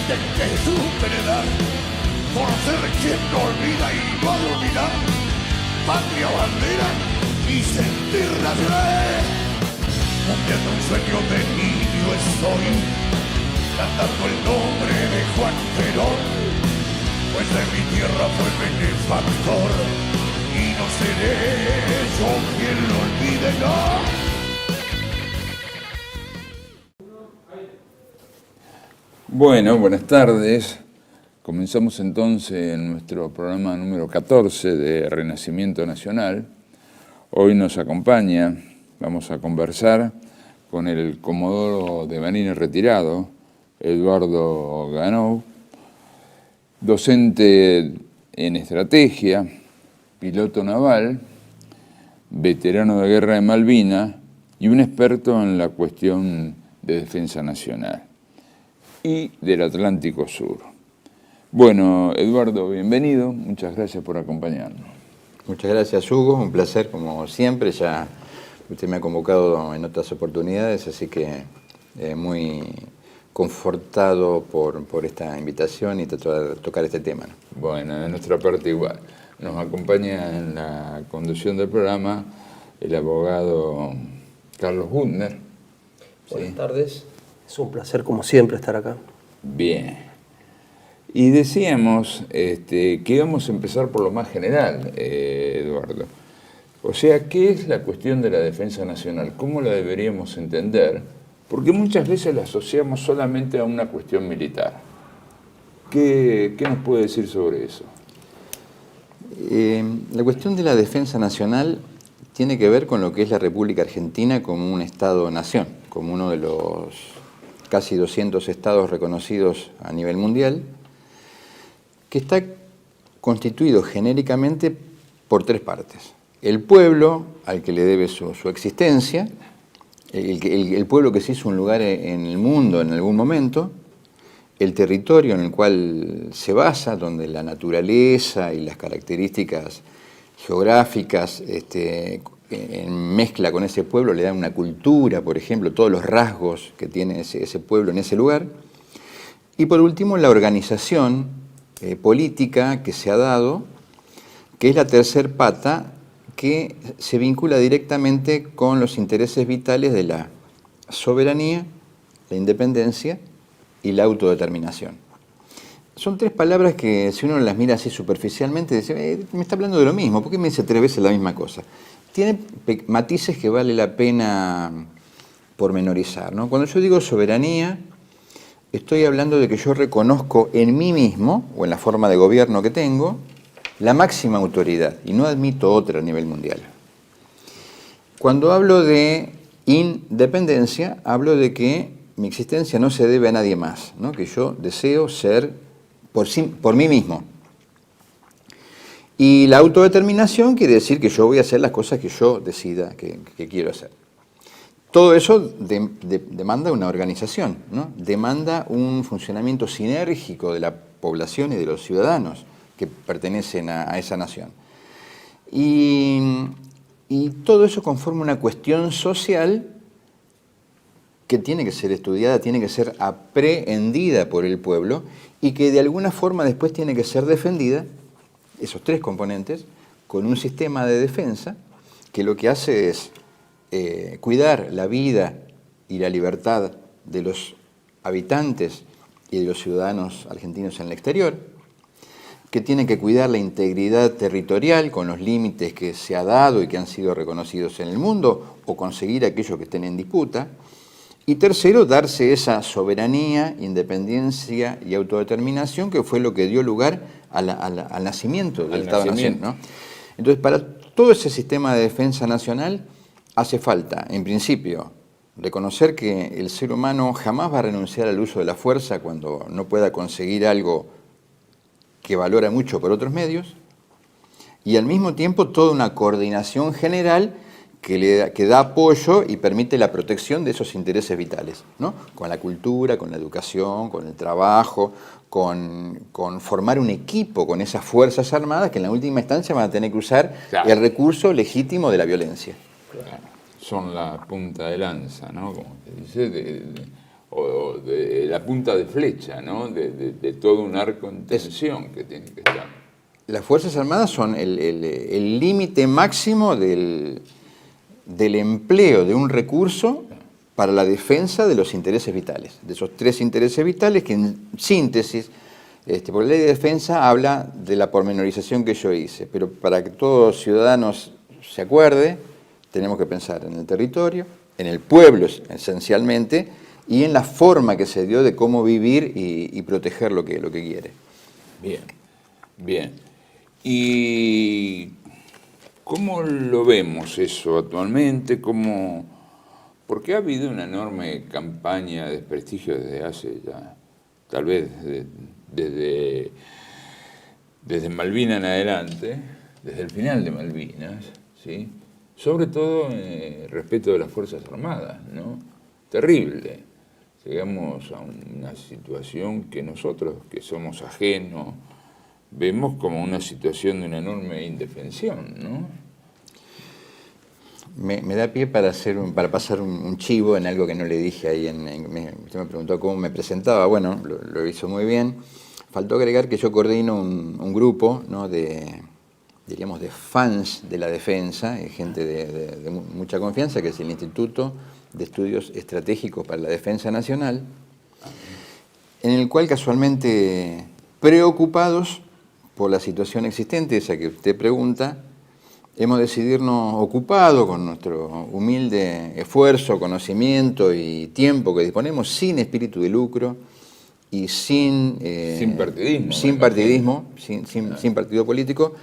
de que supe dar, por ser quien no olvida y no ha de olvidar, patria, bandera y sentir nacional. Cumpliendo un sueño de niño estoy, cantando el nombre de Juan Perón, pues de mi tierra fue benefactor, y no seré yo quien lo olvide, no. Bueno, buenas tardes. Comenzamos entonces nuestro programa número 14 de Renacimiento Nacional. Hoy nos acompaña, vamos a conversar con el comodoro de marines retirado, Eduardo Ganou, docente en estrategia, piloto naval, veterano de guerra de Malvinas y un experto en la cuestión de defensa nacional y del Atlántico Sur. Bueno, Eduardo, bienvenido. Muchas gracias por acompañarnos. Muchas gracias, Hugo. Un placer, como siempre. Ya usted me ha convocado en otras oportunidades, así que muy confortado por esta invitación y tocar este tema, ¿no? Bueno, de nuestra parte igual. Nos acompaña en la conducción del programa el abogado Carlos Gutner. Buenas tardes. Es un placer, como siempre, estar acá. Bien. Y decíamos que íbamos a empezar por lo más general, Eduardo. O sea, ¿qué es la cuestión de la defensa nacional? ¿Cómo la deberíamos entender? Porque muchas veces la asociamos solamente a una cuestión militar. ¿Qué nos puede decir sobre eso? La cuestión de la defensa nacional tiene que ver con lo que es la República Argentina como un Estado-nación, como uno de los casi 200 estados reconocidos a nivel mundial, que está constituido genéricamente por tres partes. El pueblo, al que le debe su existencia, el pueblo que se hizo un lugar en el mundo en algún momento, el territorio en el cual se basa, donde la naturaleza y las características geográficas en mezcla con ese pueblo le dan una cultura, por ejemplo, todos los rasgos que tiene ese pueblo en ese lugar. Y por último, la organización política que se ha dado, que es la tercer pata, que se vincula directamente con los intereses vitales de la soberanía, la independencia y la autodeterminación. Son tres palabras que, si uno las mira así superficialmente, dice, me está hablando de lo mismo, ¿por qué me dice tres veces la misma cosa? Tiene matices que vale la pena pormenorizar, ¿no? Cuando yo digo soberanía, estoy hablando de que yo reconozco en mí mismo, o en la forma de gobierno que tengo, la máxima autoridad, y no admito otra a nivel mundial. Cuando hablo de independencia, hablo de que mi existencia no se debe a nadie más, ¿no? Que yo deseo ser por mí mismo. Y la autodeterminación quiere decir que yo voy a hacer las cosas que yo decida que quiero hacer. Todo eso demanda una organización, ¿no? Demanda un funcionamiento sinérgico de la población y de los ciudadanos que pertenecen a esa nación. Y todo eso conforma una cuestión social que tiene que ser estudiada, tiene que ser aprehendida por el pueblo y que de alguna forma después tiene que ser defendida, esos tres componentes, con un sistema de defensa que lo que hace es cuidar la vida y la libertad de los habitantes y de los ciudadanos argentinos en el exterior, que tiene que cuidar la integridad territorial con los límites que se ha dado y que han sido reconocidos en el mundo, o conseguir aquello que estén en disputa. Y tercero, darse esa soberanía, independencia y autodeterminación que fue lo que dio lugar al nacimiento del Estado-Nación, ¿no? Entonces, para todo ese sistema de defensa nacional hace falta, en principio, reconocer que el ser humano jamás va a renunciar al uso de la fuerza cuando no pueda conseguir algo que valora mucho por otros medios, y al mismo tiempo toda una coordinación general que da apoyo y permite la protección de esos intereses vitales, ¿no? Con la cultura, con la educación, con el trabajo, con formar un equipo con esas fuerzas armadas que en la última instancia van a tener que usar el recurso legítimo de la violencia. Claro. Son la punta de lanza, ¿no? Como se dice, o de la punta de flecha, ¿no? De todo un arco en tensión que tiene que estar. Las Fuerzas Armadas son el límite máximo del empleo de un recurso para la defensa de los intereses vitales, de esos 3 intereses vitales que en síntesis, por la ley de defensa habla de la pormenorización que yo hice, pero para que todos ciudadanos se acuerde, tenemos que pensar en el territorio, en el pueblo esencialmente, y en la forma que se dio de cómo vivir y proteger lo que quiere. Bien, bien. ¿Y cómo lo vemos eso actualmente? Porque ha habido una enorme campaña de desprestigio desde hace ya, tal vez desde Malvinas en adelante, desde el final de Malvinas, ¿sí? Sobre todo respecto de las Fuerzas Armadas, ¿no? Terrible. Llegamos a una situación que nosotros, que somos ajenos, vemos como una situación de una enorme indefensión, ¿no? Me da pie para pasar un chivo en algo que no le dije ahí. Usted me preguntó cómo me presentaba. Bueno, lo hizo muy bien. Faltó agregar que yo coordino un grupo, ¿no? diríamos, de fans de la defensa, gente de mucha confianza, que es el Instituto de Estudios Estratégicos para la Defensa Nacional, en el cual casualmente, preocupados por la situación existente, esa que usted pregunta, hemos decidido ocupado con nuestro humilde esfuerzo, conocimiento y tiempo que disponemos, sin espíritu de lucro y sin partidismo, sin partido político,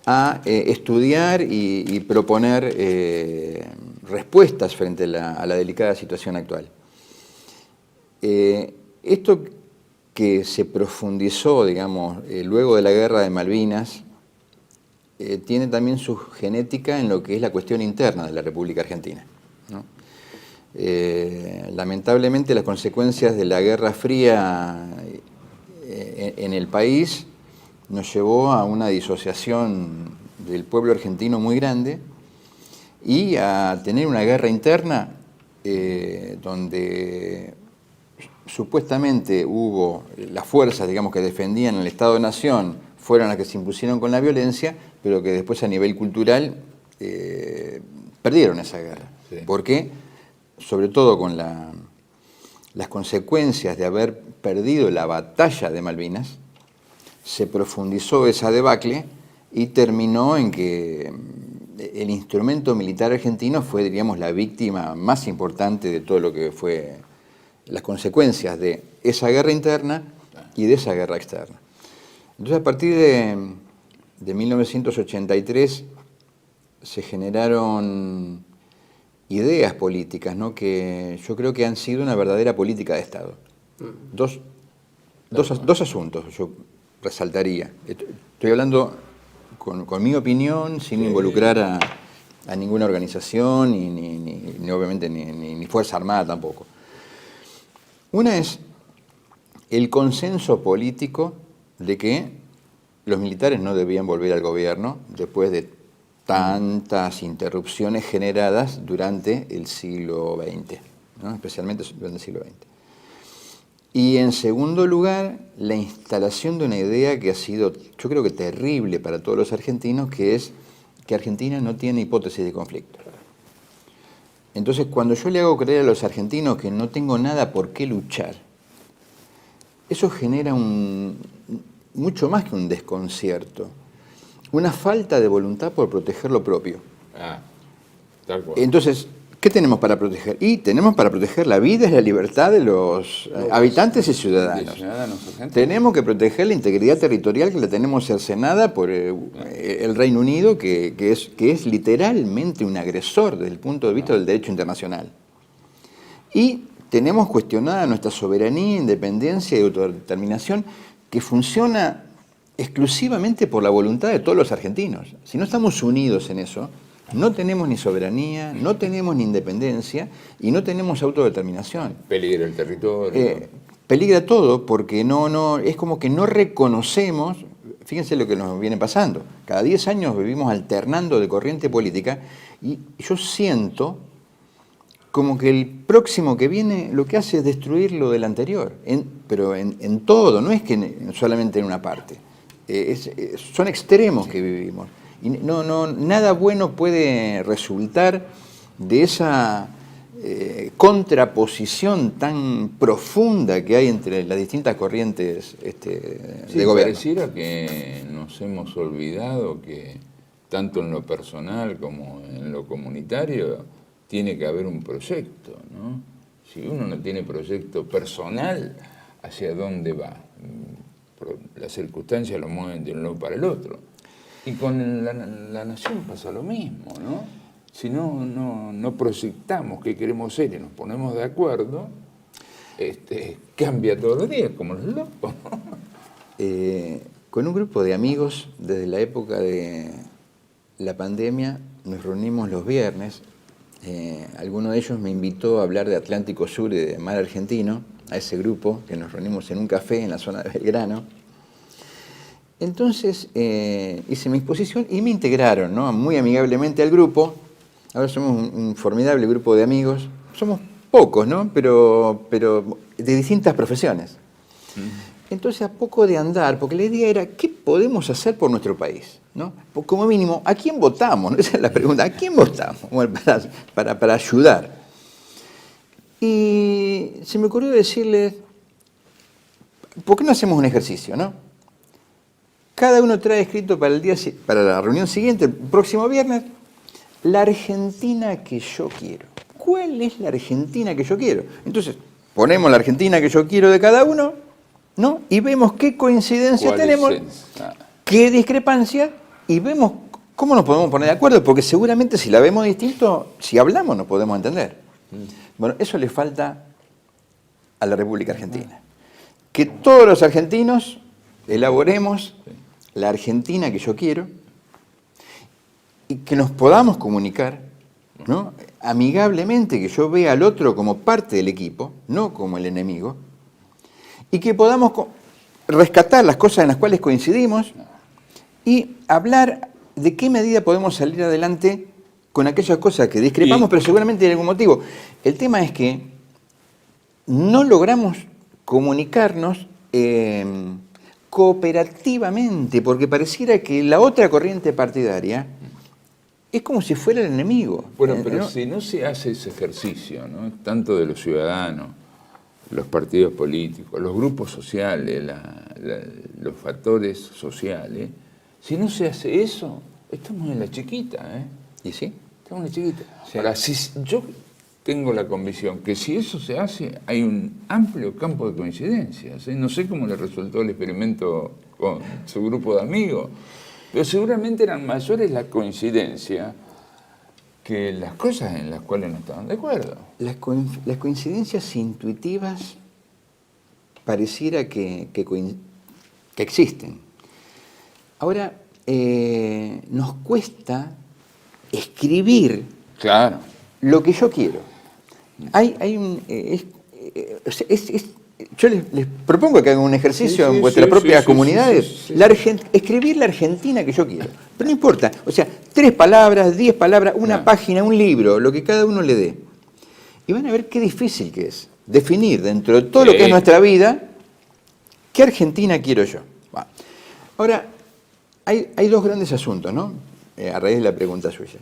a estudiar y proponer respuestas frente a la delicada situación actual. Esto que se profundizó, digamos, luego de la guerra de Malvinas, tiene también su genética en lo que es la cuestión interna de la República Argentina, ¿no? Lamentablemente las consecuencias de la Guerra Fría en el país nos llevó a una disociación del pueblo argentino muy grande y a tener una guerra interna donde supuestamente hubo las fuerzas, digamos, que defendían el Estado-Nación, fueron las que se impusieron con la violencia, pero que después a nivel cultural perdieron esa guerra. Sí. ¿Por qué? Sobre todo con las consecuencias de haber perdido la batalla de Malvinas, se profundizó esa debacle y terminó en que el instrumento militar argentino fue, diríamos, la víctima más importante de todo lo que fue las consecuencias de esa guerra interna y de esa guerra externa. Entonces, a partir de 1983 se generaron ideas políticas, ¿no? Que yo creo que han sido una verdadera política de Estado. Dos asuntos yo resaltaría. Estoy hablando con mi opinión, sin involucrar a ninguna organización, ni obviamente ni Fuerza Armada tampoco. Una es el consenso político de que los militares no debían volver al gobierno después de tantas interrupciones generadas durante el siglo XX, ¿no? Especialmente durante el siglo XX. Y en segundo lugar, la instalación de una idea que ha sido, yo creo que terrible para todos los argentinos, que es que Argentina no tiene hipótesis de conflicto. Entonces, cuando yo le hago creer a los argentinos que no tengo nada por qué luchar, eso genera mucho más que un desconcierto, una falta de voluntad por proteger lo propio. Tal cual. Entonces, ¿qué tenemos para proteger? Y tenemos para proteger la vida y la libertad de los habitantes y ciudadanos. Tenemos que proteger la integridad territorial que la tenemos cercenada por el Reino Unido, que es literalmente un agresor desde el punto de vista del derecho internacional. Y tenemos cuestionada nuestra soberanía, independencia y autodeterminación, que funciona exclusivamente por la voluntad de todos los argentinos. Si no estamos unidos en eso, no tenemos ni soberanía, no tenemos ni independencia y no tenemos autodeterminación. Peligra el territorio. Peligra todo porque es como que no reconocemos, fíjense lo que nos viene pasando. Cada 10 años vivimos alternando de corriente política y yo siento como que el próximo que viene lo que hace es destruir lo del anterior, pero en todo, no es que solamente en una parte. Son extremos que vivimos. Y nada bueno puede resultar de esa contraposición tan profunda que hay entre las distintas corrientes de gobierno. Pareciera que nos hemos olvidado que tanto en lo personal como en lo comunitario tiene que haber un proyecto, ¿no? Si uno no tiene proyecto personal, ¿hacia dónde va? Las circunstancias lo mueven de un lado para el otro. Y con la nación pasa lo mismo, ¿no? Si no proyectamos qué queremos ser y nos ponemos de acuerdo, cambia todos los días, como los locos, ¿no? Con un grupo de amigos, desde la época de la pandemia, nos reunimos los viernes. Alguno de ellos me invitó a hablar de Atlántico Sur y de mar argentino, a ese grupo, que nos reunimos en un café en la zona de Belgrano. Entonces hice mi exposición y me integraron, ¿no?, muy amigablemente al grupo. Ahora somos un formidable grupo de amigos. Somos pocos, ¿no?, pero de distintas profesiones. Entonces, a poco de andar, porque la idea era, ¿qué podemos hacer por nuestro país? ¿No? Como mínimo, ¿a quién votamos? Esa es la pregunta. ¿A quién votamos? Bueno, para ayudar. Y se me ocurrió decirles, ¿por qué no hacemos un ejercicio, no? Cada uno trae escrito para la reunión siguiente, el próximo viernes, la Argentina que yo quiero. ¿Cuál es la Argentina que yo quiero? Entonces, ponemos la Argentina que yo quiero de cada uno, ¿no? Y vemos qué coincidencias tenemos, qué discrepancias, y vemos cómo nos podemos poner de acuerdo, porque seguramente si la vemos distinto, si hablamos nos podemos entender. Bueno, eso le falta a la República Argentina. Que todos los argentinos elaboremos la Argentina que yo quiero y que nos podamos comunicar, ¿no?, amigablemente, que yo vea al otro como parte del equipo, no como el enemigo, y que podamos rescatar las cosas en las cuales coincidimos y hablar de qué medida podemos salir adelante con aquellas cosas que discrepamos, pero seguramente hay algún motivo. El tema es que no logramos comunicarnos cooperativamente, porque pareciera que la otra corriente partidaria es como si fuera el enemigo. Bueno, pero ¿no? Si no se hace ese ejercicio, ¿no?, tanto de los ciudadanos, los partidos políticos, los grupos sociales, los factores sociales, si no se hace eso, estamos en la chiquita, ¿eh? ¿Y sí? Estamos en la chiquita. Sí. Ahora, yo tengo la convicción que si eso se hace, hay un amplio campo de coincidencias, ¿eh? No sé cómo le resultó el experimento con su grupo de amigos, pero seguramente eran mayores las coincidencias que las cosas en las cuales no estaban de acuerdo. Las coincidencias intuitivas pareciera que existen. Ahora, nos cuesta escribir, claro, lo que yo quiero. Yo les propongo que hagan un ejercicio en vuestras propias comunidades. Escribir la Argentina que yo quiero. Pero no importa, o sea, 3 palabras, 10 palabras, una página, un libro, lo que cada uno le dé. Y van a ver qué difícil que es definir dentro de todo lo que es nuestra vida, ¿qué Argentina quiero yo? Bueno. Ahora, hay 2 grandes asuntos, ¿no?, a raíz de la pregunta suya.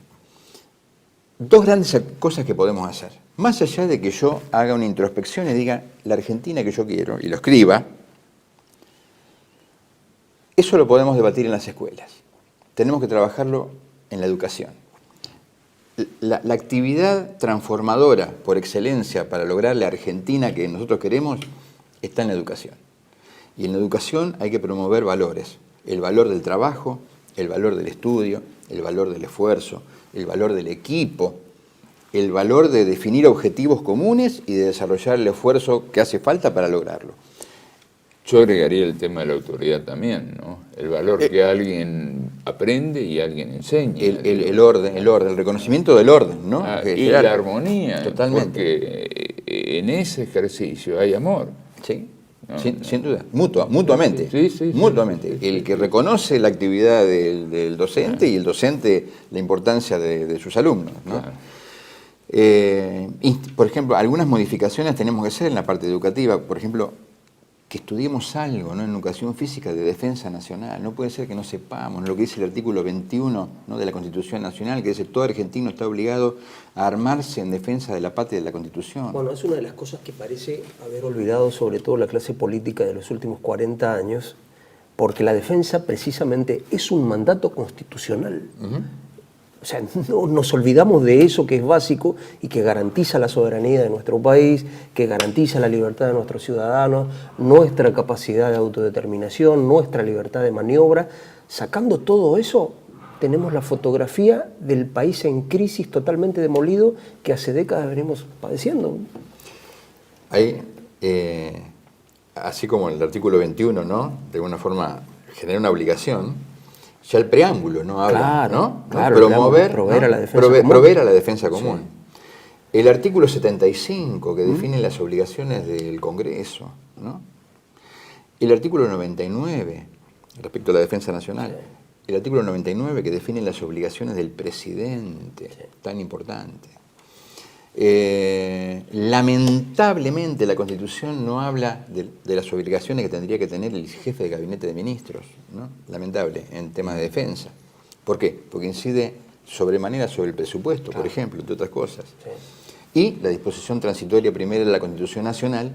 2 grandes cosas que podemos hacer. Más allá de que yo haga una introspección y diga la Argentina que yo quiero, y lo escriba, eso lo podemos debatir en las escuelas. Tenemos que trabajarlo en la educación. La actividad transformadora por excelencia para lograr la Argentina que nosotros queremos está en la educación. Y en la educación hay que promover valores. El valor del trabajo, el valor del estudio, el valor del esfuerzo, el valor del equipo, el valor de definir objetivos comunes y de desarrollar el esfuerzo que hace falta para lograrlo. Yo agregaría el tema de la autoridad también, ¿no? El valor que alguien aprende y alguien enseña. El orden, el reconocimiento del orden, ¿no? Y la armonía. Totalmente. Porque en ese ejercicio hay amor. Sí, no, sin duda. Mutuamente. Sí, mutuamente. El que reconoce la actividad del docente y el docente la importancia de sus alumnos, ¿no? Claro. Por ejemplo, algunas modificaciones tenemos que hacer en la parte educativa. Por ejemplo, que estudiemos algo, ¿no?, en educación física de defensa nacional. No puede ser que no sepamos lo que dice el artículo 21, ¿no?, de la Constitución Nacional, que dice todo argentino está obligado a armarse en defensa de la patria y de la Constitución. Bueno, es una de las cosas que parece haber olvidado sobre todo la clase política de los últimos 40 años, porque la defensa precisamente es un mandato constitucional. O sea, no nos olvidamos de eso que es básico y que garantiza la soberanía de nuestro país, que garantiza la libertad de nuestros ciudadanos, nuestra capacidad de autodeterminación, nuestra libertad de maniobra. Sacando todo eso, tenemos la fotografía del país en crisis totalmente demolido que hace décadas venimos padeciendo. Ahí, así como el artículo 21, ¿no?, de alguna forma genera una obligación. Ya el preámbulo no habla, claro, ¿no? Claro, promover, proveer, ¿no?, a la defensa común. Proveer a la defensa común. Sí. El artículo 75, que define las obligaciones del Congreso, ¿no? El artículo 99, respecto a la defensa nacional. Sí. El artículo 99, que define las obligaciones del presidente, sí, tan importante. Lamentablemente la Constitución no habla de las obligaciones que tendría que tener el jefe de gabinete de ministros, ¿no? Lamentable, en temas de defensa. ¿Por qué? Porque incide sobremanera sobre el presupuesto, claro, por ejemplo, entre otras cosas. Sí. Y la disposición transitoria primera de la Constitución Nacional,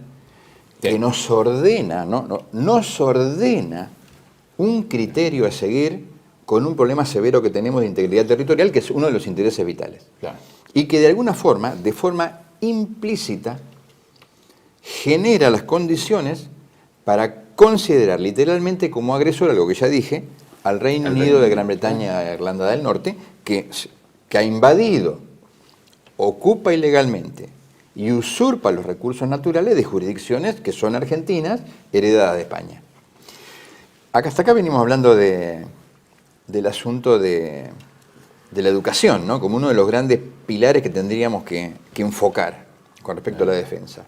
sí, que nos ordena, nos ordena un criterio a seguir con un problema severo que tenemos de integridad territorial, que es uno de los intereses vitales. Claro. Y que de alguna forma, de forma implícita, genera las condiciones para considerar literalmente como agresor, algo que ya dije, al Reino Unido de Gran Bretaña e Irlanda del Norte, que ha invadido, ocupa ilegalmente y usurpa los recursos naturales de jurisdicciones que son argentinas, heredadas de España. Hasta acá venimos hablando del asunto de la educación, ¿no?, como uno de los grandes pilares que tendríamos que enfocar con respecto a la defensa.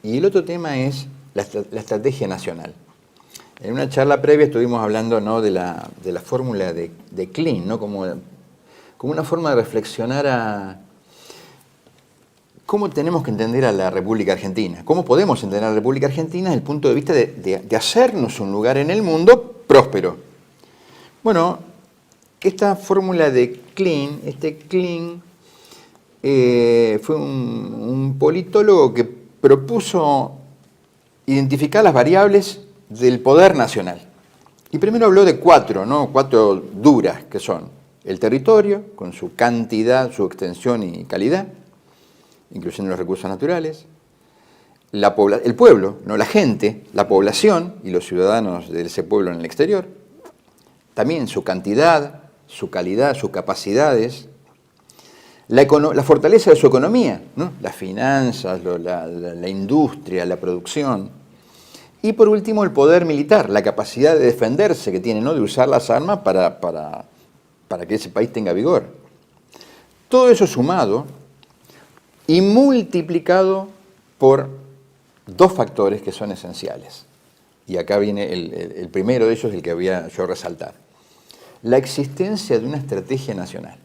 Y el otro tema es la estrategia nacional. En una charla previa estuvimos hablando, ¿no?, de la fórmula de Klein, ¿no?, como una forma de reflexionar a cómo tenemos que entender a la República Argentina, cómo podemos entender a la República Argentina desde el punto de vista de hacernos un lugar en el mundo próspero. Bueno, esta fórmula de Klein, Klein fue un politólogo que propuso identificar las variables del poder nacional. Y primero habló de cuatro duras, que son el territorio, con su cantidad, su extensión y calidad, incluyendo los recursos naturales, el pueblo, la gente, la población y los ciudadanos de ese pueblo en el exterior, también su cantidad, su calidad, sus capacidades, la fortaleza de su economía, ¿no?, las finanzas, la industria, la producción. Y por último, el poder militar, la capacidad de defenderse que tiene, ¿no?, de usar las armas para que ese país tenga vigor. Todo eso sumado y multiplicado por dos factores que son esenciales. Y acá viene el primero de ellos, el que había yo resaltar. La existencia de una estrategia nacional.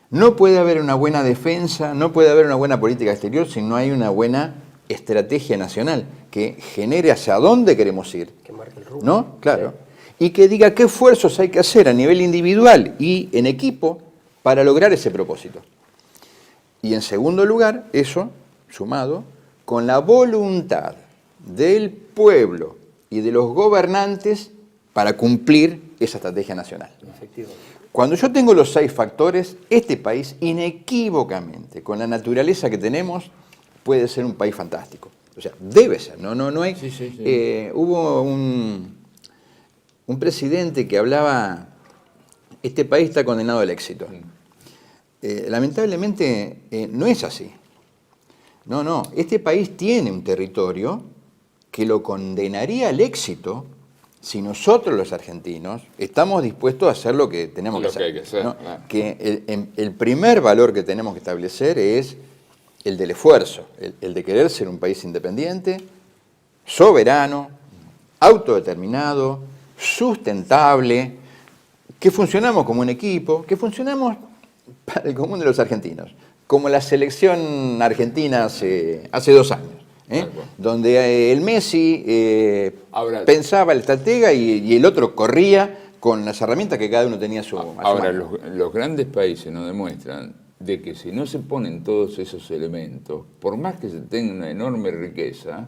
No puede haber una buena defensa, no puede haber una buena política exterior si no hay una buena estrategia nacional que genere hacia dónde queremos ir. Que marque el rumbo. ¿No? Claro. Sí. Y que diga qué esfuerzos hay que hacer a nivel individual y en equipo para lograr ese propósito. Y en segundo lugar, eso sumado con la voluntad del pueblo y de los gobernantes para cumplir esa estrategia nacional. Cuando yo tengo los 6 factores, este país inequívocamente, con la naturaleza que tenemos, puede ser un país fantástico. O sea, debe ser, no hay... Sí. Hubo un presidente que hablaba, este país está condenado al éxito. Lamentablemente no es así. No, este país tiene un territorio que lo condenaría al éxito si nosotros los argentinos estamos dispuestos a hacer lo que tenemos que hacer. Hay que hacer, ¿no? claro. Que el primer valor que tenemos que establecer es el del esfuerzo, el de querer ser un país independiente, soberano, autodeterminado, sustentable, que funcionamos como un equipo, que funcionamos para el común de los argentinos. como la selección argentina hace 2 años. Donde el Messi pensaba el estratega y el otro corría con las herramientas que cada uno tenía a su mano. Ahora, los grandes países nos demuestran de que si no se ponen todos esos elementos, por más que se tenga una enorme riqueza,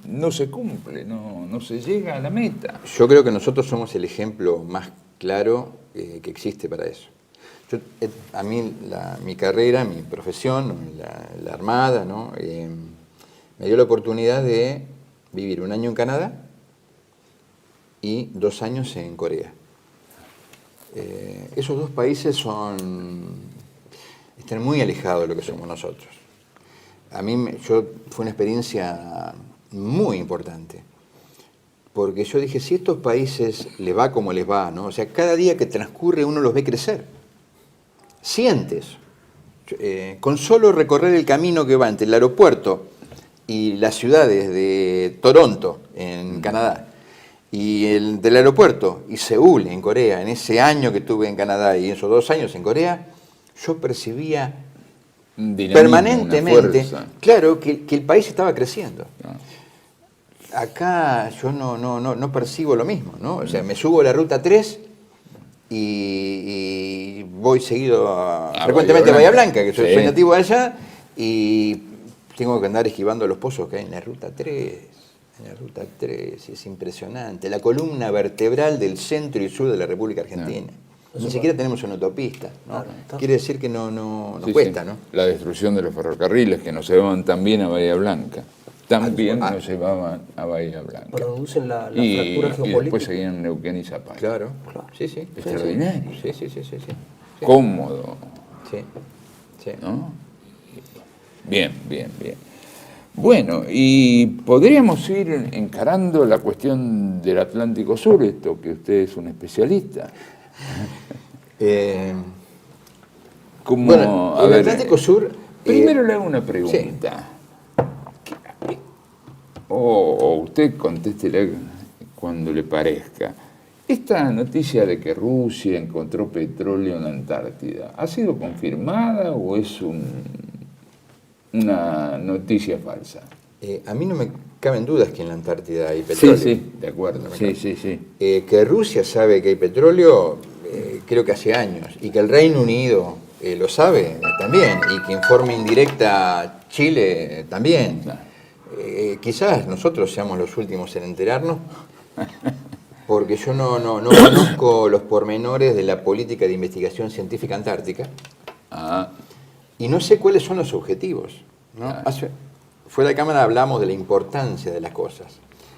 no se cumple, no se llega a la meta. Yo creo que nosotros somos el ejemplo más claro que existe para eso. A mí, mi carrera, mi profesión, la Armada, ¿no? Me dio la oportunidad de vivir 1 año en Canadá y 2 años en Corea. Esos 2 países están muy alejados de lo que somos nosotros. Fue una experiencia muy importante, porque yo dije, si a estos países les va como les va, ¿no? O sea, cada día que transcurre uno los ve crecer. Sientes, con solo recorrer el camino que va entre el aeropuerto y las ciudades de Toronto, en Canadá, y el del aeropuerto y Seúl, en Corea, en ese año que estuve en Canadá y esos 2 años en Corea, yo percibía permanentemente, claro, que el país estaba creciendo. Acá yo no percibo lo mismo, ¿no? O sea, me subo a la ruta 3 y voy seguido frecuentemente a Bahía Blanca, que soy nativo de allá, y tengo que andar esquivando los pozos que hay en la ruta 3. En la ruta 3, es impresionante. La columna vertebral del centro y sur de la República Argentina. Ni siquiera tenemos una autopista, ¿no? Quiere decir que no cuesta, ¿no? La destrucción de los ferrocarriles que nos llevaban también a Bahía Blanca. También nos llevaban a Bahía Blanca. Producen la fractura geopolítica. Y después seguían Neuquén y Zapala. Claro. Sí. Extraordinario. Sí. Cómodo. Sí. ¿No? Bien. Bueno, y podríamos ir encarando la cuestión del Atlántico Sur, esto que usted es un especialista. Bueno, el Atlántico Sur... Primero le hago una pregunta. Sí. O usted contéstela cuando le parezca. Esta noticia de que Rusia encontró petróleo en la Antártida, ¿ha sido confirmada o es una noticia falsa? A mí no me caben dudas que en la Antártida hay petróleo. Sí, de acuerdo. Sí. Que Rusia sabe que hay petróleo, creo que hace años, y que el Reino Unido lo sabe también, y que en forma indirecta Chile también. Claro. Quizás nosotros seamos los últimos en enterarnos, porque yo no conozco los pormenores de la política de investigación científica antártica. Y no sé cuáles son los objetivos, ¿no? Fuera de cámara hablamos de la importancia de las cosas.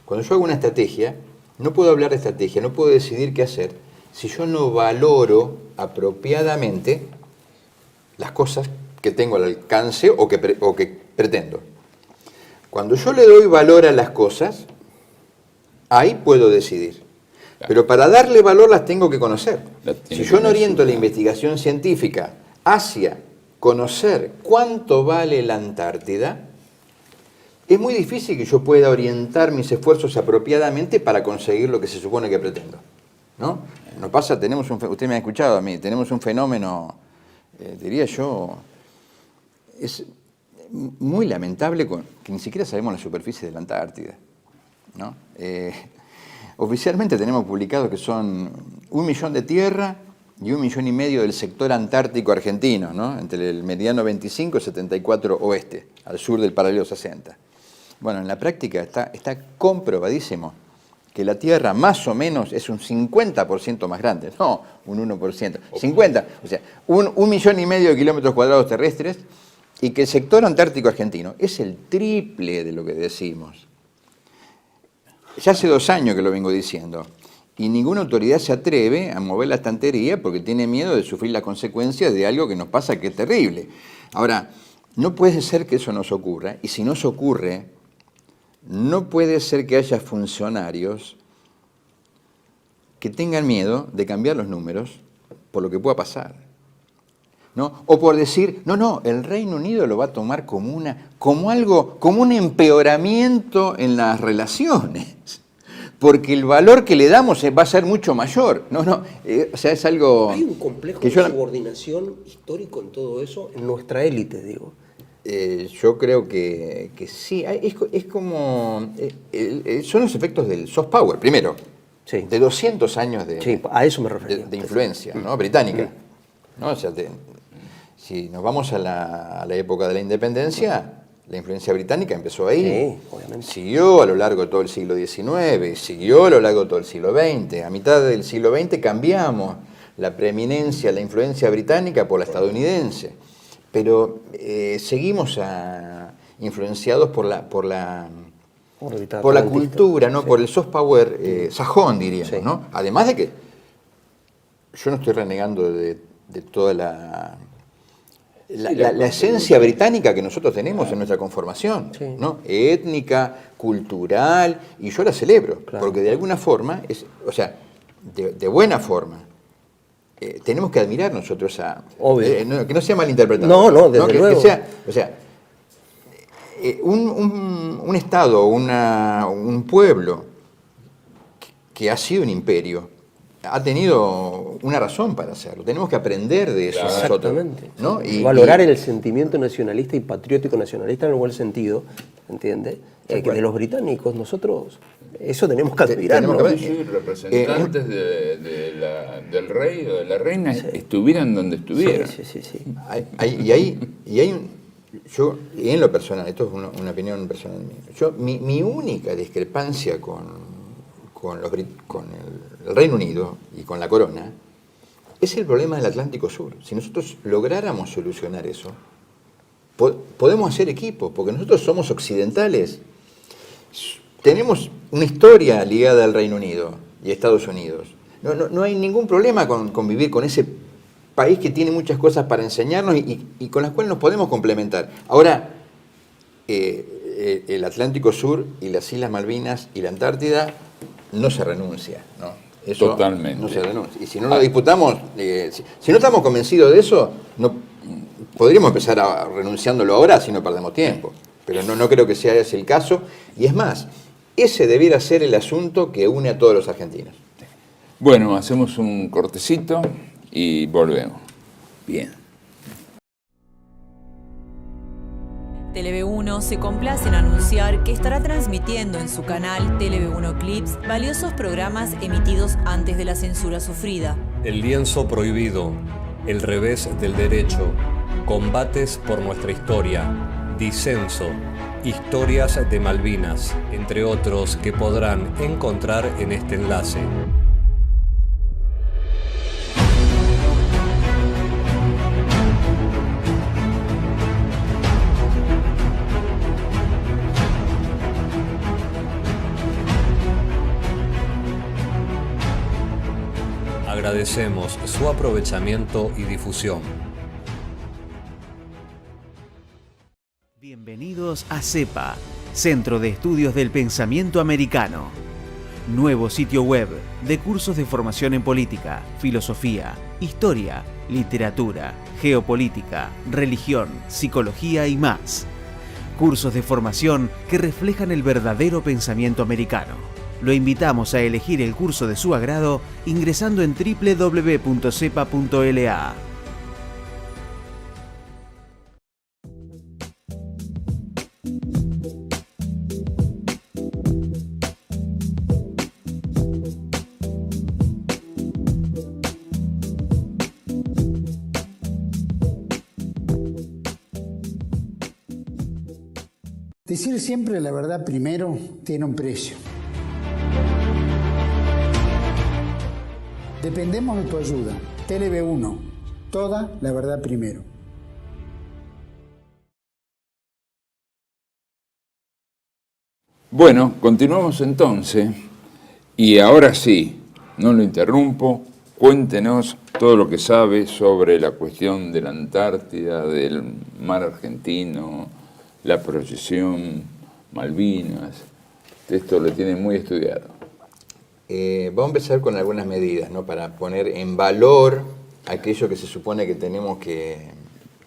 Cuando yo hago una estrategia, no puedo hablar de estrategia, no puedo decidir qué hacer si yo no valoro apropiadamente las cosas que tengo al alcance o que pretendo. Cuando yo le doy valor a las cosas, ahí puedo decidir. Pero para darle valor las tengo que conocer. Si yo no oriento la investigación científica hacia conocer cuánto vale la Antártida, es muy difícil que yo pueda orientar mis esfuerzos apropiadamente para conseguir lo que se supone que pretendo, ¿no? Nos pasa, usted me ha escuchado a mí, tenemos un fenómeno, diría yo, es muy lamentable que ni siquiera sabemos la superficie de la Antártida, ¿no? Oficialmente tenemos publicado que son 1 millón de tierra y 1,5 millones del sector antártico argentino, ¿no? Entre el meridiano 25 y 74 oeste, al sur del paralelo 60. Bueno, en la práctica está comprobadísimo que la Tierra más o menos es un 50% más grande, no un 1%, 50%, o sea, 1,5 millones de kilómetros cuadrados terrestres, y que el sector antártico argentino es el triple de lo que decimos. Ya hace 2 años que lo vengo diciendo. Y ninguna autoridad se atreve a mover la estantería porque tiene miedo de sufrir las consecuencias de algo que nos pasa que es terrible. Ahora, no puede ser que eso nos ocurra, y si nos ocurre, no puede ser que haya funcionarios que tengan miedo de cambiar los números por lo que pueda pasar, ¿no? O por decir, no, el Reino Unido lo va a tomar como un empeoramiento en las relaciones. porque el valor que le damos va a ser mucho mayor. O sea, es algo... Hay un complejo que de subordinación histórico en todo eso, en nuestra élite, digo. Yo creo que sí. Es como... son los efectos del soft power, primero. Sí. De 200 años Sí, a eso me refería. de influencia, ¿no? Británica. ¿No? O sea, si nos vamos a la época de la independencia, la influencia británica empezó ahí. Sí, obviamente. Siguió a lo largo de todo el siglo XIX, siguió a lo largo de todo el siglo XX. A mitad del siglo XX cambiamos la preeminencia, la influencia británica por la estadounidense. Pero seguimos influenciados por la cultura, ¿no? Sí. Por el soft power sajón, diríamos, sí. ¿No? Además de que yo no estoy renegando de toda la esencia británica que nosotros tenemos en nuestra conformación, sí. ¿No? Étnica, cultural, y yo la celebro, claro. Porque de alguna forma, de buena forma, tenemos que admirar nosotros que no sea malinterpretado. No, desde luego. Un Estado, un pueblo que ha sido un imperio, ha tenido una razón para hacerlo. Tenemos que aprender de eso. Exactamente. Nosotros, ¿no? Valorar el sentimiento nacionalista y patriótico nacionalista en el buen sentido, ¿entiendes? Que de los británicos, nosotros eso tenemos que admirar. Sí, representantes del rey o de la reina, sí. Estuvieran donde estuvieran. Sí. Yo, y en lo personal, esto es una opinión personal mía, mi única discrepancia con el Reino Unido y con la corona es el problema del Atlántico Sur. Si nosotros lográramos solucionar eso, podemos hacer equipo, porque nosotros somos occidentales. Tenemos una historia ligada al Reino Unido y a Estados Unidos. No hay ningún problema con vivir con ese país que tiene muchas cosas para enseñarnos y con las cuales nos podemos complementar. Ahora, el Atlántico Sur y las Islas Malvinas y la Antártida no se renuncia, ¿no? Eso totalmente. No se renuncia. Y si no lo disputamos, si no estamos convencidos de eso, podríamos empezar renunciándolo ahora si no perdemos tiempo. Pero no creo que sea ese el caso. Y es más, ese debiera ser el asunto que une a todos los argentinos. Bueno, hacemos un cortecito y volvemos. Bien. TLV1 se complace en anunciar que estará transmitiendo en su canal TLV1 Clips valiosos programas emitidos antes de la censura sufrida. El lienzo prohibido, El revés del derecho, Combates por nuestra historia, Disenso, Historias de Malvinas, entre otros que podrán encontrar en este enlace. Agradecemos su aprovechamiento y difusión. Bienvenidos a CEPA, Centro de Estudios del Pensamiento Americano. Nuevo sitio web de cursos de formación en política, filosofía, historia, literatura, geopolítica, religión, psicología y más. Cursos de formación que reflejan el verdadero pensamiento americano. Lo invitamos a elegir el curso de su agrado ingresando en www.cepa.la. Decir siempre la verdad primero tiene un precio. Dependemos de tu ayuda. TLV1, toda la verdad primero. Bueno, continuamos entonces. Y ahora sí, no lo interrumpo, cuéntenos todo lo que sabe sobre la cuestión de la Antártida, del mar argentino, la proyección, Malvinas. Esto lo tiene muy estudiado. Vamos a empezar con algunas medidas, ¿no? Para poner en valor aquello que se supone que tenemos que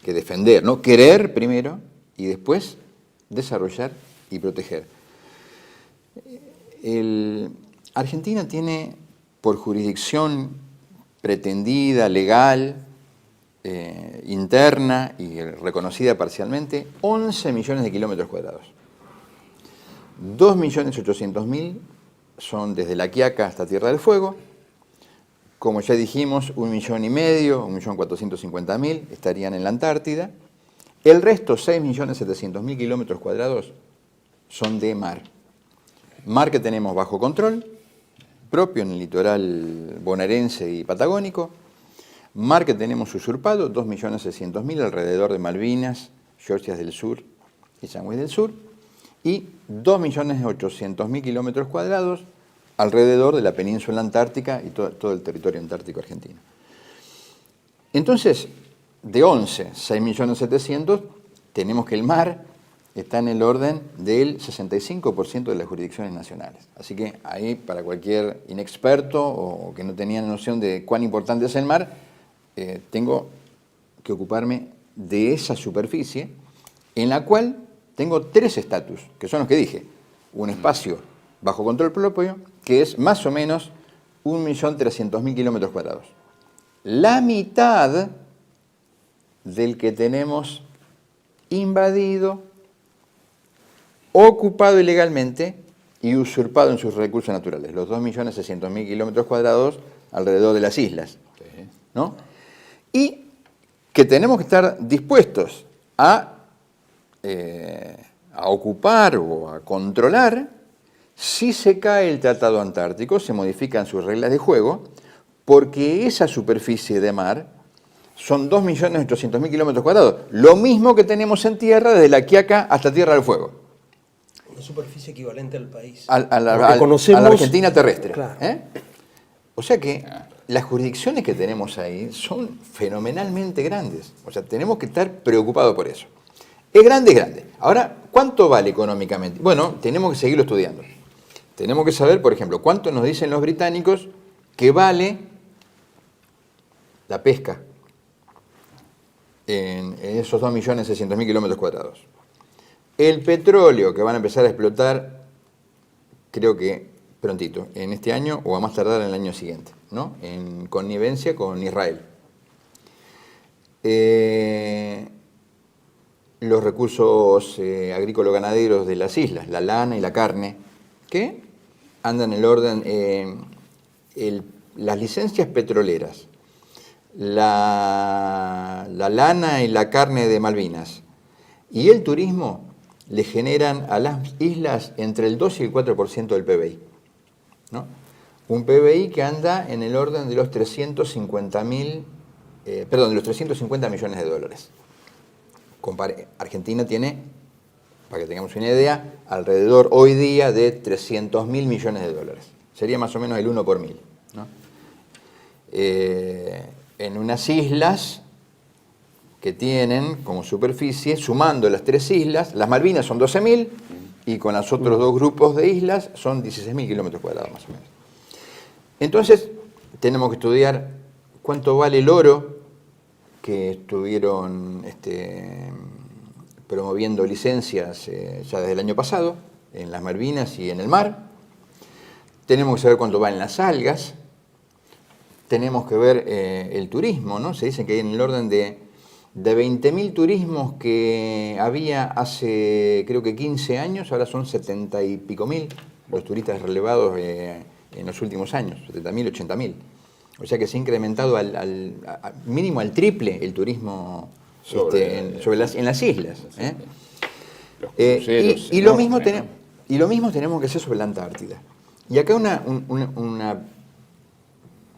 defender, ¿no? Querer primero y después desarrollar y proteger. Argentina tiene, por jurisdicción pretendida, legal, interna y reconocida parcialmente, 11 millones de kilómetros cuadrados. 2.800.000 son desde La Quiaca hasta Tierra del Fuego. Como ya dijimos, 1,5 millones, 1.450.000 estarían en la Antártida. El resto, 6.700.000 kilómetros cuadrados, son de mar. Mar que tenemos bajo control, propio en el litoral bonaerense y patagónico. Mar que tenemos usurpado, 2.600.000 alrededor de Malvinas, Georgias del Sur y Sandwich del Sur. Y 2.800.000 kilómetros cuadrados alrededor de la península antártica y todo el territorio antártico argentino. Entonces, de 11, 6.700.000, tenemos que el mar está en el orden del 65% de las jurisdicciones nacionales. Así que ahí, para cualquier inexperto o que no tenía noción de cuán importante es el mar, tengo que ocuparme de esa superficie en la cual tengo 3 estatus, que son los que dije. Un espacio bajo control propio, que es más o menos 1.300.000 kilómetros cuadrados. La mitad del que tenemos invadido, ocupado ilegalmente y usurpado en sus recursos naturales. Los 2.600.000 kilómetros cuadrados alrededor de las islas, ¿no? Y que tenemos que estar dispuestos a ocupar o a controlar si se cae el Tratado Antártico, se modifican sus reglas de juego, porque esa superficie de mar son 2.800.000 kilómetros cuadrados, lo mismo que tenemos en tierra desde La Quiaca hasta Tierra del Fuego. Una superficie equivalente al país. A la Argentina terrestre. Claro. O sea que las jurisdicciones que tenemos ahí son fenomenalmente grandes. O sea, tenemos que estar preocupados por eso. Es grande, es grande. Ahora, ¿cuánto vale económicamente? Bueno, tenemos que seguirlo estudiando. Tenemos que saber, por ejemplo, cuánto nos dicen los británicos que vale la pesca en esos 2.600.000 kilómetros cuadrados. El petróleo que van a empezar a explotar, creo que prontito, en este año o a más tardar en el año siguiente, ¿no? En connivencia con Israel. Los recursos agrícola-ganaderos de las islas, la lana y la carne, que andan en el orden, las licencias petroleras, la lana y la carne de Malvinas y el turismo le generan a las islas entre el 2 y el 4% del PBI, ¿no? Un PBI que anda en el orden de los 350 millones de dólares. Argentina tiene, para que tengamos una idea, alrededor hoy día de 300.000 millones de dólares. Sería más o menos el 1 por 1.000, ¿no? En unas islas que tienen como superficie, sumando las 3 islas, las Malvinas son 12.000 y con los otros 2 grupos de islas son 16.000 kilómetros cuadrados más o menos. Entonces, tenemos que estudiar cuánto vale el oro que estuvieron promoviendo licencias ya desde el año pasado, en las Malvinas y en el mar. Tenemos que saber cuánto valen las algas. Tenemos que ver el turismo, ¿no? Se dice que hay en el orden de 20.000 turismos que había hace, creo que 15 años, ahora son 70 y pico mil los turistas relevados en los últimos años, 70.000, 80.000. O sea que se ha incrementado mínimo al triple el turismo en las islas. Los cruceros, y lo mismo tenemos que hacer sobre la Antártida. Y acá una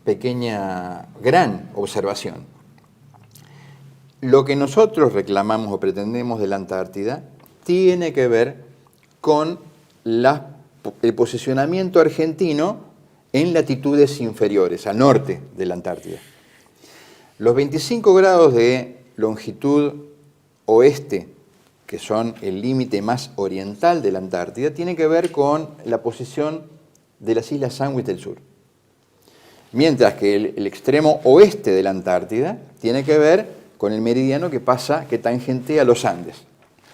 pequeña, gran observación. Lo que nosotros reclamamos o pretendemos de la Antártida tiene que ver con el posicionamiento argentino en latitudes inferiores, al norte de la Antártida. Los 25 grados de longitud oeste, que son el límite más oriental de la Antártida, tienen que ver con la posición de las islas Sandwich del Sur. Mientras que el extremo oeste de la Antártida tiene que ver con el meridiano que tangentea los Andes.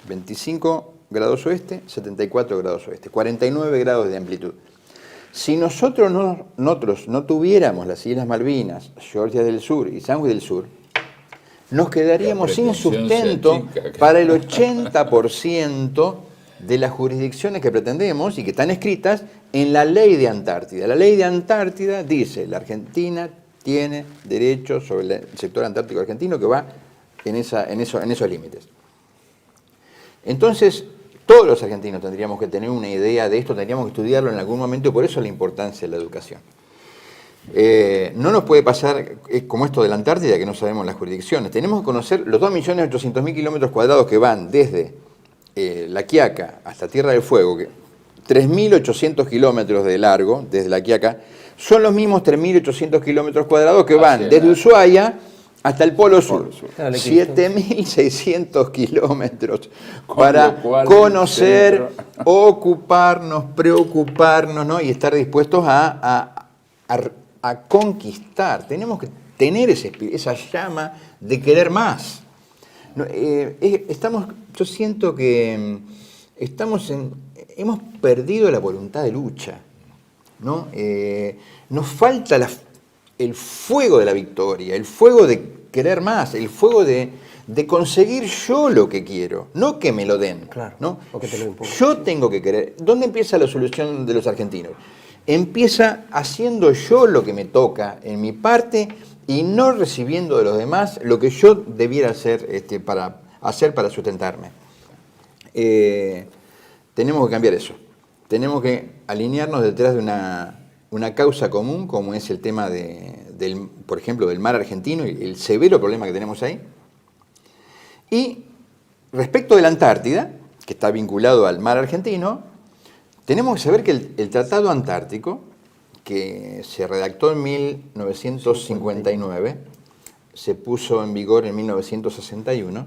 25 grados oeste, 74 grados oeste, 49 grados de amplitud. Si nosotros no tuviéramos las Islas Malvinas, Georgia del Sur y Sandwich del Sur, nos quedaríamos sin sustento para el 80% de las jurisdicciones que pretendemos y que están escritas en la Ley de Antártida. La Ley de Antártida dice: la Argentina tiene derecho sobre el sector antártico argentino, que va en esos límites. Entonces, todos los argentinos tendríamos que tener una idea de esto, tendríamos que estudiarlo en algún momento, y por eso la importancia de la educación. No nos puede pasar como esto de la Antártida, que no sabemos las jurisdicciones. Tenemos que conocer los 2.800.000 kilómetros cuadrados que van desde La Quiaca hasta Tierra del Fuego, que 3.800 kilómetros de largo desde La Quiaca, son los mismos 3.800 kilómetros cuadrados que van desde Ushuaia hasta el Polo Sur. 7.600 kilómetros para conocer, ocuparnos, preocuparnos, ¿no? Y estar dispuestos a conquistar. Tenemos que tener esa llama de querer más. Yo siento que hemos perdido la voluntad de lucha, ¿no? Nos falta el fuego de la victoria, el fuego de querer más, el fuego de conseguir yo lo que quiero, no que me lo den. Claro, ¿no? o que te lo impongan. Yo tengo que querer. ¿Dónde empieza la solución de los argentinos? Empieza haciendo yo lo que me toca en mi parte y no recibiendo de los demás lo que yo debiera hacer para sustentarme. Tenemos que cambiar eso. Tenemos que alinearnos detrás de una causa común, como es el tema por ejemplo, del mar argentino y el severo problema que tenemos ahí. Y respecto de la Antártida, que está vinculado al mar argentino, tenemos que saber que el Tratado Antártico, que se redactó en 1959, se puso en vigor en 1961,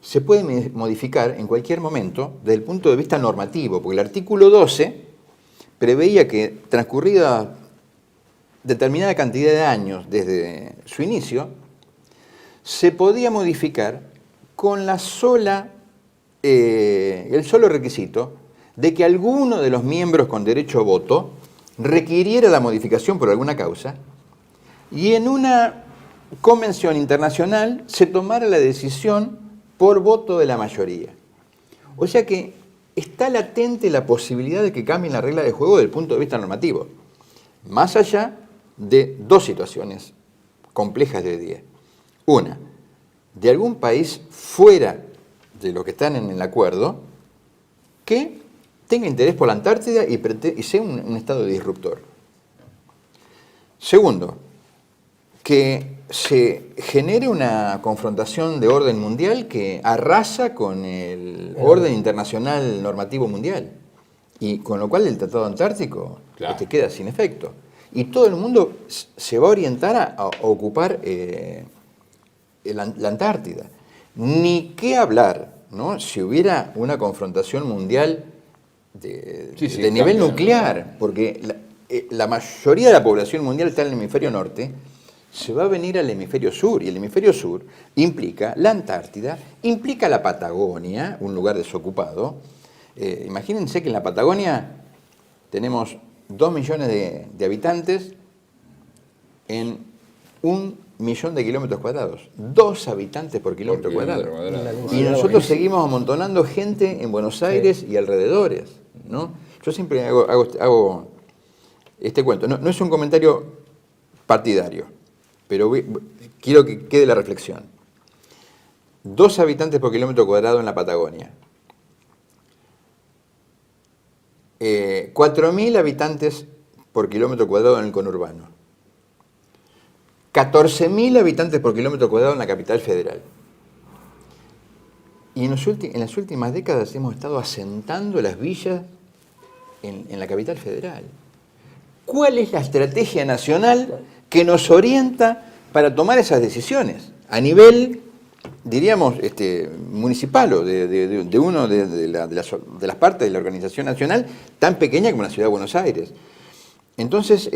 se puede modificar en cualquier momento desde el punto de vista normativo, porque el artículo 12 preveía que, transcurrida determinada cantidad de años desde su inicio, se podía modificar con el solo requisito de que alguno de los miembros con derecho a voto requiriera la modificación por alguna causa y en una convención internacional se tomara la decisión por voto de la mayoría. O sea que está latente la posibilidad de que cambien la regla de juego desde el punto de vista normativo, más allá de dos situaciones complejas de hoy día. Una, de algún país fuera de lo que están en el acuerdo que tenga interés por la Antártida y sea un estado disruptor. Segundo, que se genere una confrontación de orden mundial que arrasa con el orden internacional normativo mundial, y con lo cual el Tratado Antártico te queda sin efecto. Y todo el mundo se va a orientar a ocupar la Antártida. Ni qué hablar, ¿no? Si hubiera una confrontación mundial de nivel nuclear, porque la mayoría de la población mundial está en el hemisferio norte, se va a venir al hemisferio sur, y el hemisferio sur implica la Antártida, implica la Patagonia, un lugar desocupado. Imagínense que en la Patagonia tenemos 2 millones de habitantes en 1 millón de kilómetros cuadrados. 2 habitantes por kilómetro cuadrado. Y nosotros seguimos amontonando gente en Buenos Aires y alrededores, ¿no? Yo siempre hago este cuento. No es un comentario partidario, pero quiero que quede la reflexión. 2 habitantes por kilómetro cuadrado en la Patagonia. 4.000 habitantes por kilómetro cuadrado en el conurbano. 14.000 habitantes por kilómetro cuadrado en la capital federal. Y en las últimas décadas hemos estado asentando las villas en la capital federal. ¿Cuál es la estrategia nacional que nos orienta para tomar esas decisiones? A nivel, diríamos, municipal o de una de las partes de la organización nacional tan pequeña como la Ciudad de Buenos Aires. Entonces,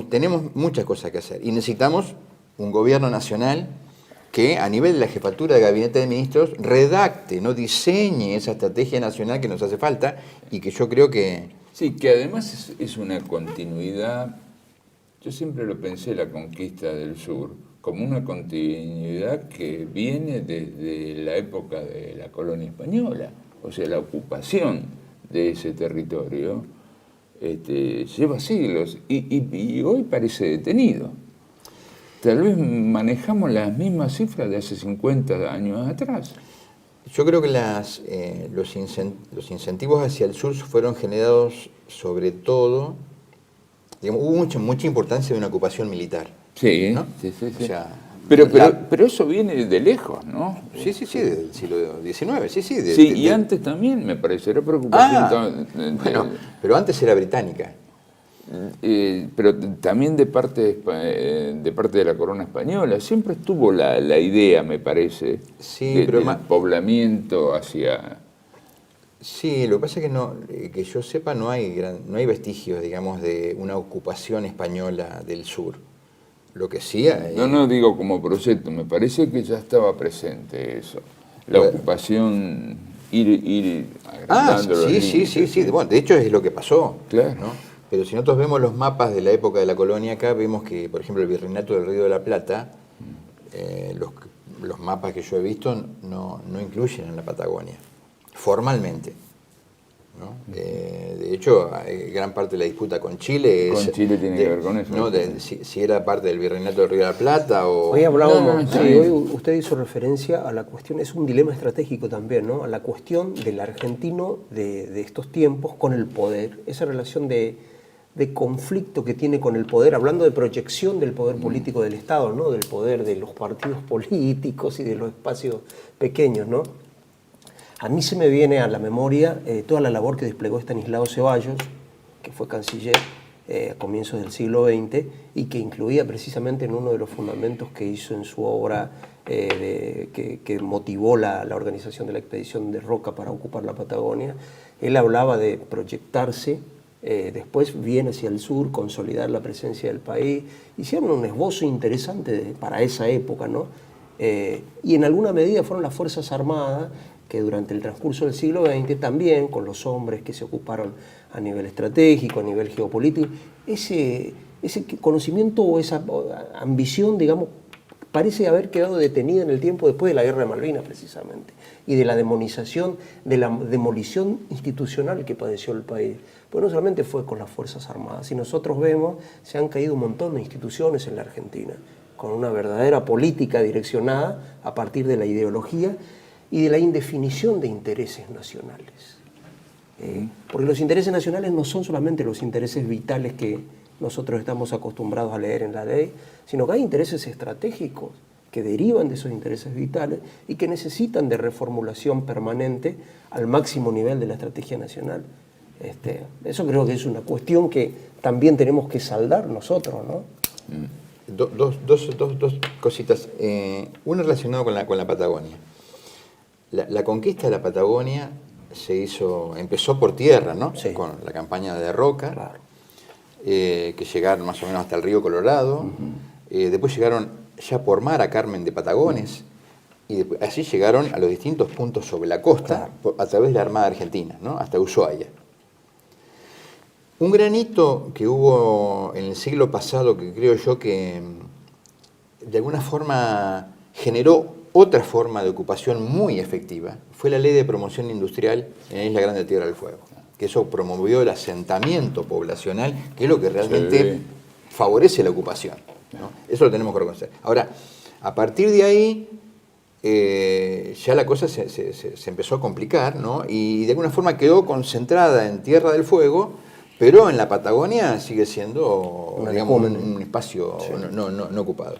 tenemos muchas cosas que hacer y necesitamos un gobierno nacional que a nivel de la jefatura de gabinete de ministros redacte, no diseñe esa estrategia nacional que nos hace falta y que yo creo que Sí, que además es una continuidad. Yo siempre lo pensé, la conquista del sur, como una continuidad que viene desde la época de la colonia española, o sea, la ocupación de ese territorio lleva siglos y hoy parece detenido. Tal vez manejamos las mismas cifras de hace 50 años atrás. Yo creo que los incentivos hacia el sur fueron generados sobre todo, digamos, hubo mucha importancia de una ocupación militar. Sí, ¿no? sí. O sea, pero eso viene de lejos, ¿no? Sí, del siglo XIX, Sí, y antes también, me parece, era preocupación. Bueno, pero antes era británica. Pero también de parte de la corona española. Siempre estuvo la idea, me parece, del poblamiento hacia... Sí, lo que pasa es que yo sepa no hay vestigios, digamos, de una ocupación española del sur. Lo que sí hay... No digo como proyecto, me parece que ya estaba presente eso. La ocupación, ir agrandando los límites. Sí. Bueno, de hecho es lo que pasó. Claro. ¿no? Pero si nosotros vemos los mapas de la época de la colonia acá, vemos que, por ejemplo, el Virreinato del Río de la Plata, los mapas que yo he visto no incluyen en la Patagonia, formalmente. ¿no? De hecho, gran parte de la disputa con Chile es... Con Chile tiene que ver con eso. ¿no? Si era parte del Virreinato del Río de la Plata o... Hoy hablábamos, hoy usted hizo referencia a la cuestión, es un dilema estratégico también, ¿no? A la cuestión del argentino de estos tiempos con el poder, esa relación de conflicto que tiene con el poder, hablando de proyección del poder político del Estado, ¿no? Del poder de los partidos políticos y de los espacios pequeños, ¿no? A mí se me viene a la memoria toda la labor que desplegó Estanislao Ceballos, que fue canciller a comienzos del siglo XX y que incluía precisamente en uno de los fundamentos que hizo en su obra que motivó la organización de la expedición de Roca para ocupar la Patagonia. Él hablaba de proyectarse después bien hacia el sur, consolidar la presencia del país. Hicieron un esbozo interesante para esa época, ¿no? Y en alguna medida fueron las Fuerzas Armadas que durante el transcurso del siglo XX también, con los hombres que se ocuparon a nivel estratégico, a nivel geopolítico, ese conocimiento o esa ambición, digamos, parece haber quedado detenida en el tiempo después de la Guerra de Malvinas, precisamente, y de la demonización, de la demolición institucional que padeció el país. Pues no solamente fue con las Fuerzas Armadas, si nosotros vemos, se han caído un montón de instituciones en la Argentina, con una verdadera política direccionada a partir de la ideología y de la indefinición de intereses nacionales. Porque los intereses nacionales no son solamente los intereses vitales que nosotros estamos acostumbrados a leer en la ley, sino que hay intereses estratégicos que derivan de esos intereses vitales y que necesitan de reformulación permanente al máximo nivel de la estrategia nacional. Eso creo que es una cuestión que también tenemos que saldar nosotros, ¿no? Dos cositas. Una relacionada con la Patagonia. La conquista de la Patagonia empezó por tierra, ¿no? Sí. Con la campaña de Roca, claro. Que llegaron más o menos hasta el río Colorado. Después llegaron ya por mar a Carmen de Patagones. Y así llegaron a los distintos puntos sobre la costa, claro, a través de la Armada Argentina, ¿no? Hasta Ushuaia. Un gran hito que hubo en el siglo pasado, que creo yo que de alguna forma generó otra forma de ocupación muy efectiva, fue la Ley de Promoción Industrial en Isla Grande de Tierra del Fuego, que eso promovió el asentamiento poblacional, que es lo que realmente favorece la ocupación, ¿no? Eso lo tenemos que reconocer. Ahora, a partir de ahí, ya la cosa se empezó a complicar, ¿no? Y de alguna forma quedó concentrada en Tierra del Fuego, pero en la Patagonia sigue siendo, digamos, un espacio no ocupado.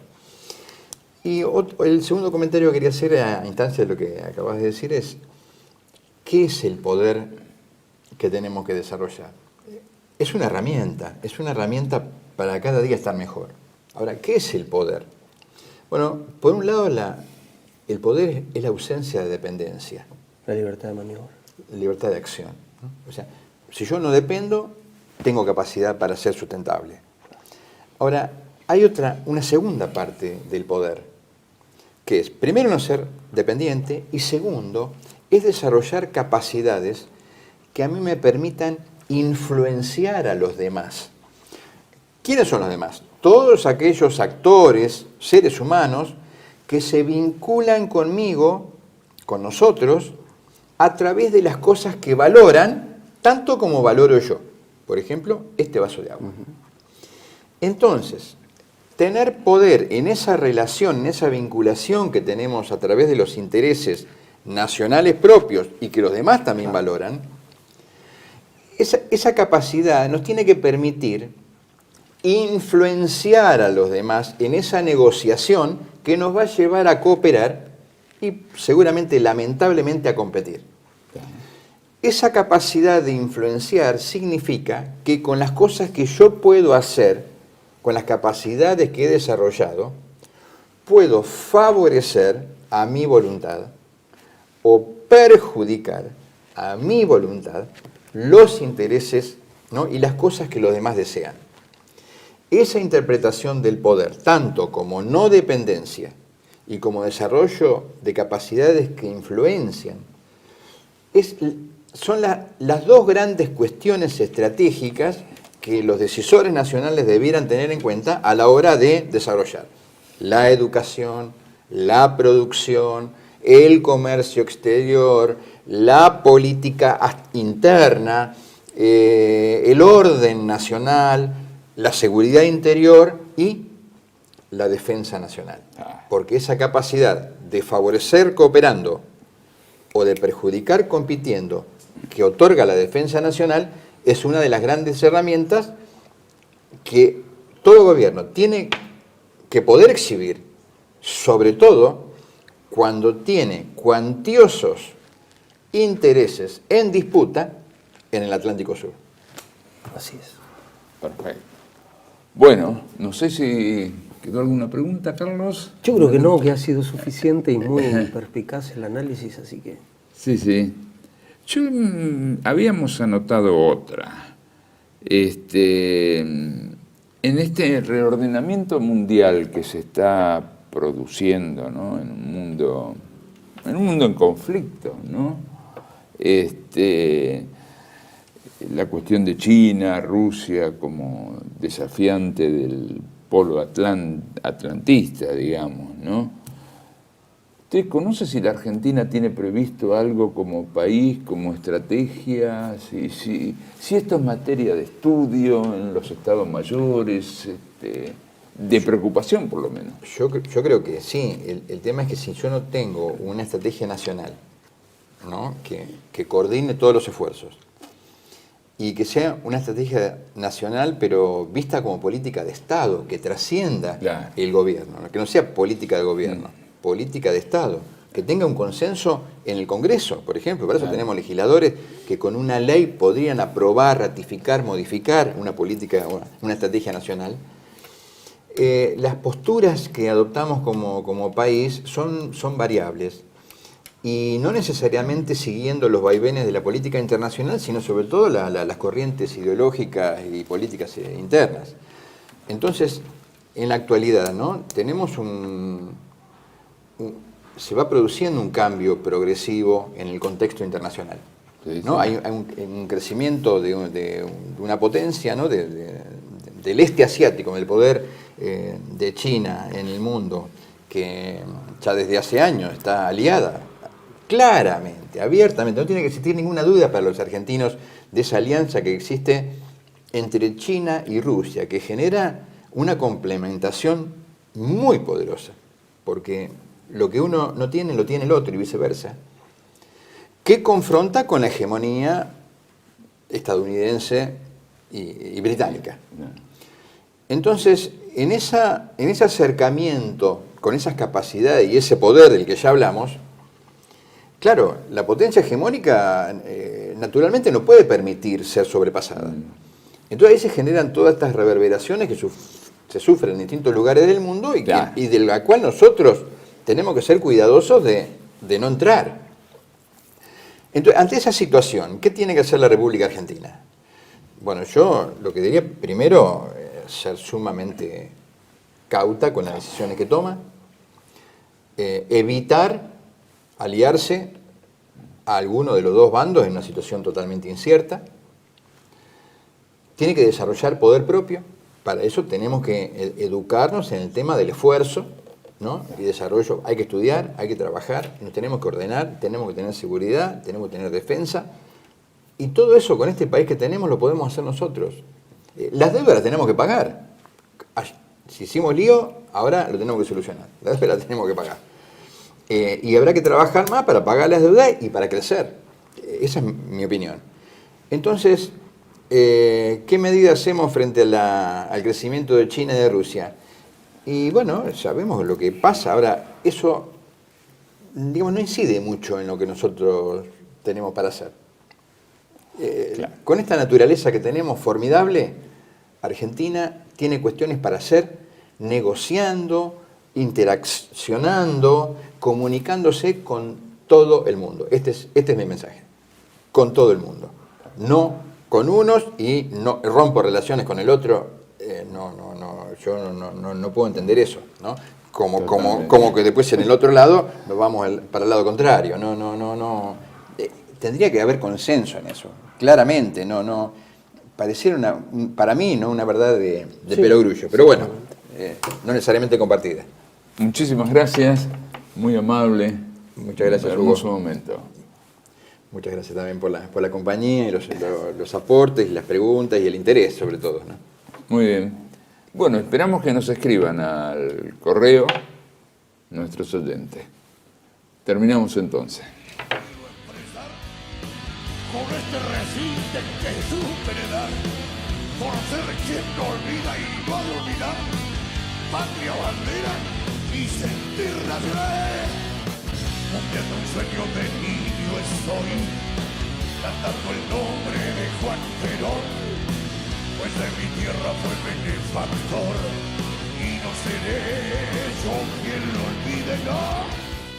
Y el segundo comentario que quería hacer a instancia de lo que acabas de decir es, ¿qué es el poder que tenemos que desarrollar? Es una herramienta para cada día estar mejor. Ahora, ¿qué es el poder? Bueno, por un lado, el poder es la ausencia de dependencia. La libertad de maniobra. La libertad de acción, ¿no? O sea, si yo no dependo, tengo capacidad para ser sustentable. Ahora, hay una segunda parte del poder, que es, primero, no ser dependiente, y segundo, es desarrollar capacidades que a mí me permitan influenciar a los demás. ¿Quiénes son los demás? Todos aquellos actores, seres humanos, que se vinculan conmigo, con nosotros, a través de las cosas que valoran, tanto como valoro yo. Por ejemplo, este vaso de agua. Entonces, tener poder en esa relación, en esa vinculación que tenemos a través de los intereses nacionales propios y que los demás también valoran, esa capacidad nos tiene que permitir influenciar a los demás en esa negociación que nos va a llevar a cooperar y seguramente, lamentablemente, a competir. Esa capacidad de influenciar significa que con las cosas que yo puedo hacer, con las capacidades que he desarrollado, puedo favorecer a mi voluntad o perjudicar a mi voluntad los intereses, ¿no?, y las cosas que los demás desean. Esa interpretación del poder, tanto como no dependencia y como desarrollo de capacidades que influencian, son las dos grandes cuestiones estratégicas que los decisores nacionales debieran tener en cuenta a la hora de desarrollar la educación, la producción, el comercio exterior, la política interna, el orden nacional, la seguridad interior y la defensa nacional. Porque esa capacidad de favorecer cooperando o de perjudicar compitiendo que otorga la defensa nacional es una de las grandes herramientas que todo gobierno tiene que poder exhibir, sobre todo cuando tiene cuantiosos intereses en disputa en el Atlántico Sur. Así es. Perfecto. Bueno, no sé si quedó alguna pregunta, Carlos. Yo creo que no, que ha sido suficiente y muy perspicaz el análisis, así que... Sí. Habíamos anotado otra. En este reordenamiento mundial que se está produciendo, ¿no?, en un mundo en conflicto, ¿no? La cuestión de China, Rusia como desafiante del polo atlantista, digamos, ¿no? ¿Usted conoce si la Argentina tiene previsto algo como país, como estrategia? Si esto es materia de estudio en los estados mayores, de preocupación por lo menos. Yo creo que sí. El tema es que si yo no tengo una estrategia nacional, ¿no?, que coordine todos los esfuerzos y que sea una estrategia nacional pero vista como política de Estado, que trascienda el gobierno, que no sea política de gobierno, política de Estado, que tenga un consenso en el Congreso, por ejemplo. Para eso tenemos legisladores que con una ley podrían aprobar, ratificar, modificar una política, una estrategia nacional. Las posturas que adoptamos como país son variables y no necesariamente siguiendo los vaivenes de la política internacional, sino sobre todo las corrientes ideológicas y políticas internas. Entonces, en la actualidad, ¿no?, tenemos se va produciendo un cambio progresivo en el contexto internacional, ¿no? Hay un crecimiento de una potencia, ¿no?, del este asiático, del poder de China en el mundo, que ya desde hace años está aliada claramente, abiertamente, no tiene que existir ninguna duda para los argentinos de esa alianza que existe entre China y Rusia, que genera una complementación muy poderosa, porque lo que uno no tiene, lo tiene el otro y viceversa, que confronta con la hegemonía estadounidense y británica. Entonces, en ese acercamiento con esas capacidades y ese poder del que ya hablamos, claro, la potencia hegemónica naturalmente no puede permitir ser sobrepasada. Entonces ahí se generan todas estas reverberaciones que se sufren en distintos lugares del mundo y de la cual nosotros tenemos que ser cuidadosos de no entrar. Entonces, ante esa situación, ¿qué tiene que hacer la República Argentina? Bueno, yo lo que diría primero es ser sumamente cauta con las decisiones que toma, evitar aliarse a alguno de los dos bandos en una situación totalmente incierta, tiene que desarrollar poder propio. Para eso tenemos que educarnos en el tema del esfuerzo, ¿no? Y desarrollo. Hay que estudiar, hay que trabajar, nos tenemos que ordenar, tenemos que tener seguridad, tenemos que tener defensa. Y todo eso con este país que tenemos lo podemos hacer nosotros. Las deudas las tenemos que pagar. Si hicimos lío, ahora lo tenemos que solucionar. Las deudas las tenemos que pagar. Y habrá que trabajar más para pagar las deudas y para crecer. Esa es mi opinión. Entonces, ¿qué medidas hacemos frente al crecimiento de China y de Rusia? Y bueno, sabemos lo que pasa. Ahora, eso, digamos, no incide mucho en lo que nosotros tenemos para hacer. Claro. Con esta naturaleza que tenemos formidable, Argentina tiene cuestiones para hacer, negociando, interaccionando, comunicándose con todo el mundo. Este es mi mensaje. Con todo el mundo. No con unos y no rompo relaciones con el otro. Yo no puedo entender eso, ¿no? Como que después en el otro lado nos vamos para el lado contrario. No. Tendría que haber consenso en eso, claramente. Pareciera para mí no una verdad de perogrullo, pero bueno, no necesariamente compartida. Muchísimas gracias, muy amable. Muchas gracias, un hermoso momento. Muchas gracias también por la compañía y los aportes y las preguntas y el interés sobre todo, ¿no? Muy bien. Bueno, esperamos que nos escriban al correo nuestros oyentes. Terminamos entonces. Con este resiste que supe heredar, por ser quien no olvida y no ha de olvidar, patria, bandera y sentir nacional. Cumpliendo un sueño de niño estoy, cantando el nombre de Juan Perón, pues de mi tierra fue benefactor, y no seré yo quien lo olvide, no.